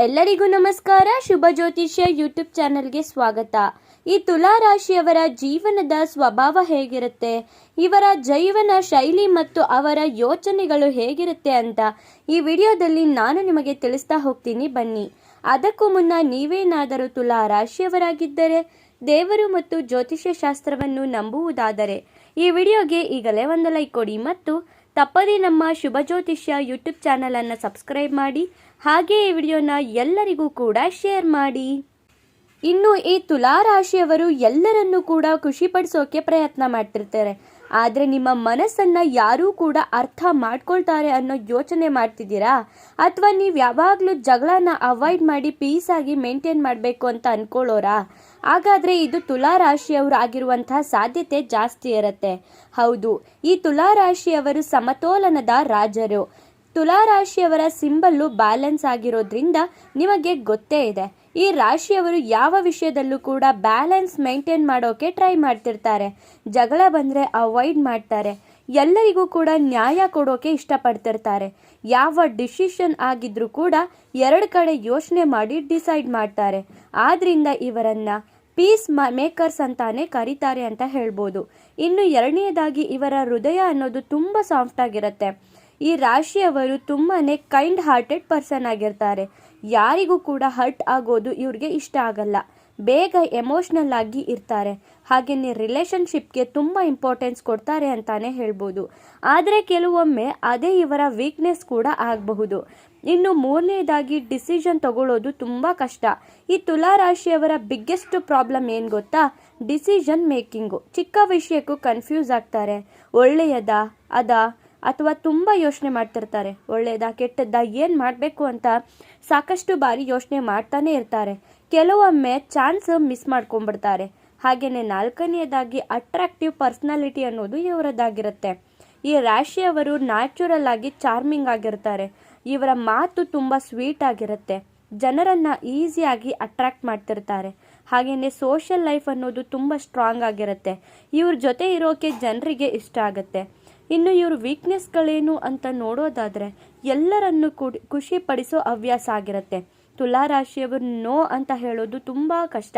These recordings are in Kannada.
ಎಲ್ಲರಿಗೂ ನಮಸ್ಕಾರ. ಶುಭ ಜ್ಯೋತಿಷ್ಯ ಯೂಟ್ಯೂಬ್ ಚಾನೆಲ್ಗೆ ಸ್ವಾಗತ. ಈ ತುಲಾ ರಾಶಿಯವರ ಜೀವನದ ಸ್ವಭಾವ ಹೇಗಿರುತ್ತೆ, ಇವರ ಜೀವನ ಶೈಲಿ ಮತ್ತು ಅವರ ಯೋಚನೆಗಳು ಹೇಗಿರುತ್ತೆ ಅಂತ ಈ ವಿಡಿಯೋದಲ್ಲಿ ನಾನು ನಿಮಗೆ ತಿಳಿಸ್ತಾ ಹೋಗ್ತೀನಿ. ಬನ್ನಿ. ಅದಕ್ಕೂ ಮುನ್ನ ನೀವೇನಾದರೂ ತುಲಾ ರಾಶಿಯವರಾಗಿದ್ದರೆ, ದೇವರು ಮತ್ತು ಜ್ಯೋತಿಷ್ಯ ಶಾಸ್ತ್ರವನ್ನು ನಂಬುವುದಾದರೆ ಈ ವಿಡಿಯೋಗೆ ಈಗಲೇ ಒಂದು ಲೈಕ್ ಕೊಡಿ ಮತ್ತು ತಪ್ಪದೇ ನಮ್ಮ ಶುಭ ಜ್ಯೋತಿಷ್ಯ ಯೂಟ್ಯೂಬ್ ಚಾನಲ್ ಅನ್ನು ಸಬ್ಸ್ಕ್ರೈಬ್ ಮಾಡಿ. ಹಾಗೆ ಈ ವಿಡಿಯೋನ ಎಲ್ಲರಿಗೂ ಕೂಡ ಶೇರ್ ಮಾಡಿ. ಇನ್ನು ಈ ತುಲಾ ರಾಶಿಯವರು ಎಲ್ಲರನ್ನೂ ಕೂಡ ಖುಷಿಪಡಿಸೋಕೆ ಪ್ರಯತ್ನ ಮಾಡ್ತಿರ್ತಾರೆ. ಆದರೆ ನಿಮ್ಮ ಮನಸ್ಸನ್ನು ಯಾರೂ ಕೂಡ ಅರ್ಥ ಮಾಡ್ಕೊಳ್ತಾರೆ ಅನ್ನೋ ಯೋಚನೆ ಮಾಡ್ತಿದ್ದೀರಾ? ಅಥವಾ ನೀವು ಯಾವಾಗಲೂ ಜಗಳನ ಅವಾಯ್ಡ್ ಮಾಡಿ ಪೀಸಾಗಿ ಮೇಂಟೈನ್ ಮಾಡಬೇಕು ಅಂತ ಅನ್ಕೊಳ್ಳೋರಾ? ಹಾಗಾದರೆ ಇದು ತುಲಾ ರಾಶಿಯವರು ಆಗಿರುವಂತಹ ಸಾಧ್ಯತೆ ಜಾಸ್ತಿ ಇರುತ್ತೆ. ಹೌದು, ಈ ತುಲಾ ರಾಶಿಯವರು ಸಮತೋಲನದ ರಾಜರು. ತುಲಾ ರಾಶಿಯವರ ಸಿಂಬಲ್ಲು ಬ್ಯಾಲೆನ್ಸ್ ಆಗಿರೋದ್ರಿಂದ ನಿಮಗೆ ಗೊತ್ತೇ ಇದೆ. ಈ ರಾಶಿಯವರು ಯಾವ ವಿಷಯದಲ್ಲೂ ಕೂಡ ಬ್ಯಾಲೆನ್ಸ್ ಮೇಂಟೈನ್ ಮಾಡೋಕೆ ಟ್ರೈ ಮಾಡ್ತಿರ್ತಾರೆ. ಜಗಳ ಬಂದರೆ ಅವಾಯ್ಡ್ ಮಾಡ್ತಾರೆ. ಎಲ್ಲರಿಗೂ ಕೂಡ ನ್ಯಾಯ ಕೊಡೋಕೆ ಇಷ್ಟಪಡ್ತಿರ್ತಾರೆ. ಯಾವ ಡಿಸಿಷನ್ ಆಗಿದ್ರೂ ಕೂಡ ಎರಡು ಕಡೆ ಯೋಚನೆ ಮಾಡಿ ಡಿಸೈಡ್ ಮಾಡ್ತಾರೆ. ಆದ್ರಿಂದ ಇವರನ್ನ ಪೀಸ್ ಮೇಕರ್ಸ್ ಅಂತಾನೆ ಕರೀತಾರೆ ಅಂತ ಹೇಳ್ಬೋದು. ಇನ್ನು ಎರಡನೇದಾಗಿ ಇವರ ಹೃದಯ ಅನ್ನೋದು ತುಂಬ ಸಾಫ್ಟ್ ಆಗಿರುತ್ತೆ. ಈ ರಾಶಿಯವರು ತುಂಬಾನೇ ಕೈಂಡ್ ಹಾರ್ಟೆಡ್ ಪರ್ಸನ್ ಆಗಿರ್ತಾರೆ. ಯಾರಿಗೂ ಕೂಡ ಹರ್ಟ್ ಆಗೋದು ಇವ್ರಿಗೆ ಇಷ್ಟ ಆಗಲ್ಲ. ಬೇಗ ಎಮೋಷ್ನಲ್ ಆಗಿ ಇರ್ತಾರೆ. ಹಾಗೆಯೇ ರಿಲೇಷನ್ಶಿಪ್ಗೆ ತುಂಬ ಇಂಪಾರ್ಟೆನ್ಸ್ ಕೊಡ್ತಾರೆ ಅಂತಾನೆ ಹೇಳ್ಬೋದು. ಆದರೆ ಕೆಲವೊಮ್ಮೆ ಅದೇ ಇವರ ವೀಕ್ನೆಸ್ ಕೂಡ ಆಗಬಹುದು. ಇನ್ನು ಮೂರನೇದಾಗಿ ಡಿಸಿಷನ್ ತಗೊಳ್ಳೋದು ತುಂಬ ಕಷ್ಟ. ಈ ತುಲಾ ರಾಶಿಯವರ ಬಿಗ್ಗೆಸ್ಟ್ ಪ್ರಾಬ್ಲಮ್ ಏನು ಗೊತ್ತಾ? Decision making. ಚಿಕ್ಕ ವಿಷಯಕ್ಕೂ ಕನ್ಫ್ಯೂಸ್ ಆಗ್ತಾರೆ. ಒಳ್ಳೆಯದಾ ಅದಾ ಅಥವಾ ತುಂಬ ಯೋಚನೆ ಮಾಡ್ತಿರ್ತಾರೆ. ಒಳ್ಳೆಯದಾ ಕೆಟ್ಟದ್ದಾ ಏನು ಮಾಡಬೇಕು ಅಂತ ಸಾಕಷ್ಟು ಬಾರಿ ಯೋಚನೆ ಮಾಡ್ತಾನೆ ಇರ್ತಾರೆ. ಕೆಲವೊಮ್ಮೆ ಚಾನ್ಸ್ ಮಿಸ್ ಮಾಡ್ಕೊಂಡ್ಬಿಡ್ತಾರೆ. ಹಾಗೆಯೇ ನಾಲ್ಕನೆಯದಾಗಿ ಅಟ್ರಾಕ್ಟಿವ್ ಪರ್ಸ್ನಾಲಿಟಿ ಅನ್ನೋದು ಇವರದ್ದಾಗಿರುತ್ತೆ. ಈ ರಾಶಿಯವರು ನ್ಯಾಚುರಲ್ ಆಗಿ ಚಾರ್ಮಿಂಗ್ ಆಗಿರ್ತಾರೆ. ಇವರ ಮಾತು ತುಂಬ ಸ್ವೀಟ್ ಆಗಿರುತ್ತೆ. ಜನರನ್ನು ಈಸಿಯಾಗಿ ಅಟ್ರಾಕ್ಟ್ ಮಾಡ್ತಿರ್ತಾರೆ. ಹಾಗೆಯೇ ಸೋಷಿಯಲ್ ಲೈಫ್ ಅನ್ನೋದು ತುಂಬ ಸ್ಟ್ರಾಂಗ್ ಆಗಿರುತ್ತೆ. ಇವ್ರ ಜೊತೆ ಇರೋಕೆ ಜನರಿಗೆ ಇಷ್ಟ ಆಗುತ್ತೆ. ಇನ್ನು ಇವ್ರ ವೀಕ್ನೆಸ್ಗಳೇನು ಅಂತ ನೋಡೋದಾದರೆ ಎಲ್ಲರನ್ನು ಖುಷಿ ಪಡಿಸೋ ಹವ್ಯಾಸ ಆಗಿರುತ್ತೆ. ತುಲಾ ರಾಶಿಯವರು ನೋ ಅಂತ ಹೇಳೋದು ತುಂಬ ಕಷ್ಟ.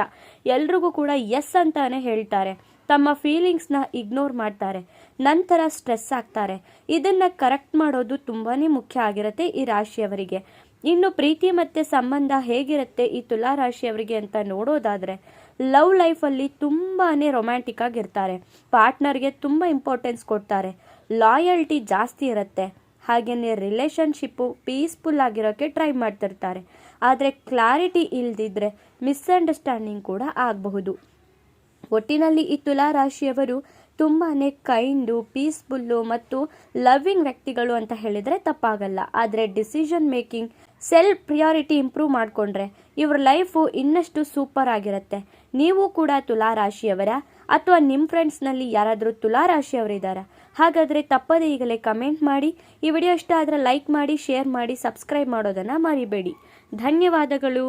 ಎಲ್ರಿಗೂ ಕೂಡ ಎಸ್ ಅಂತಾನೆ ಹೇಳ್ತಾರೆ. ತಮ್ಮ ಫೀಲಿಂಗ್ಸ್ನ ಇಗ್ನೋರ್ ಮಾಡ್ತಾರೆ. ನಂತರ ಸ್ಟ್ರೆಸ್ ಆಗ್ತಾರೆ. ಇದನ್ನು ಕರೆಕ್ಟ್ ಮಾಡೋದು ತುಂಬಾ ಮುಖ್ಯ ಆಗಿರುತ್ತೆ ಈ ರಾಶಿಯವರಿಗೆ. ಇನ್ನು ಪ್ರೀತಿ ಮತ್ತು ಸಂಬಂಧ ಹೇಗಿರುತ್ತೆ ಈ ತುಲಾ ರಾಶಿಯವರಿಗೆ ಅಂತ ನೋಡೋದಾದರೆ, ಲವ್ ಲೈಫಲ್ಲಿ ತುಂಬಾ ರೊಮ್ಯಾಂಟಿಕ್ ಆಗಿರ್ತಾರೆ. ಪಾರ್ಟ್ನರ್ಗೆ ತುಂಬ ಇಂಪಾರ್ಟೆನ್ಸ್ ಕೊಡ್ತಾರೆ. ಲಾಯಲ್ಟಿ ಜಾಸ್ತಿ ಇರುತ್ತೆ. ಹಾಗೆಯೇ ರಿಲೇಷನ್ಶಿಪ್ಪು ಪೀಸ್ಫುಲ್ ಆಗಿರೋಕ್ಕೆ ಟ್ರೈ ಮಾಡ್ತಿರ್ತಾರೆ. ಆದರೆ ಕ್ಲಾರಿಟಿ ಇಲ್ದಿದ್ರೆ ಮಿಸ್ಅಂಡರ್ಸ್ಟ್ಯಾಂಡಿಂಗ್ ಕೂಡ ಆಗಬಹುದು. ಒಟ್ಟಿನಲ್ಲಿ ಈ ತುಲಾ ರಾಶಿಯವರು ತುಂಬಾ ಕೈಂಡು, ಪೀಸ್ಫುಲ್ಲು ಮತ್ತು ಲವ್ವಿಂಗ್ ವ್ಯಕ್ತಿಗಳು ಅಂತ ಹೇಳಿದರೆ ತಪ್ಪಾಗಲ್ಲ. ಆದರೆ decision making, self priority improve ಮಾಡಿಕೊಂಡ್ರೆ ಇವ್ರ ಲೈಫು ಇನ್ನಷ್ಟು ಸೂಪರ್ ಆಗಿರುತ್ತೆ. ನೀವು ಕೂಡ ತುಲಾ ರಾಶಿಯವರ ಅಥವಾ ನಿಮ್ಮ ಫ್ರೆಂಡ್ಸ್ನಲ್ಲಿ ಯಾರಾದರೂ ತುಲಾ ರಾಶಿಯವರಿದ್ದಾರಾ? ಹಾಗಾದರೆ ತಪ್ಪದೇ ಈಗಲೇ ಕಮೆಂಟ್ ಮಾಡಿ. ಈ ವಿಡಿಯೋ ಇಷ್ಟ ಆದರೆ ಲೈಕ್ ಮಾಡಿ, ಶೇರ್ ಮಾಡಿ, ಸಬ್ಸ್ಕ್ರೈಬ್ ಮಾಡೋದನ್ನು ಮರಿಬೇಡಿ. ಧನ್ಯವಾದಗಳು.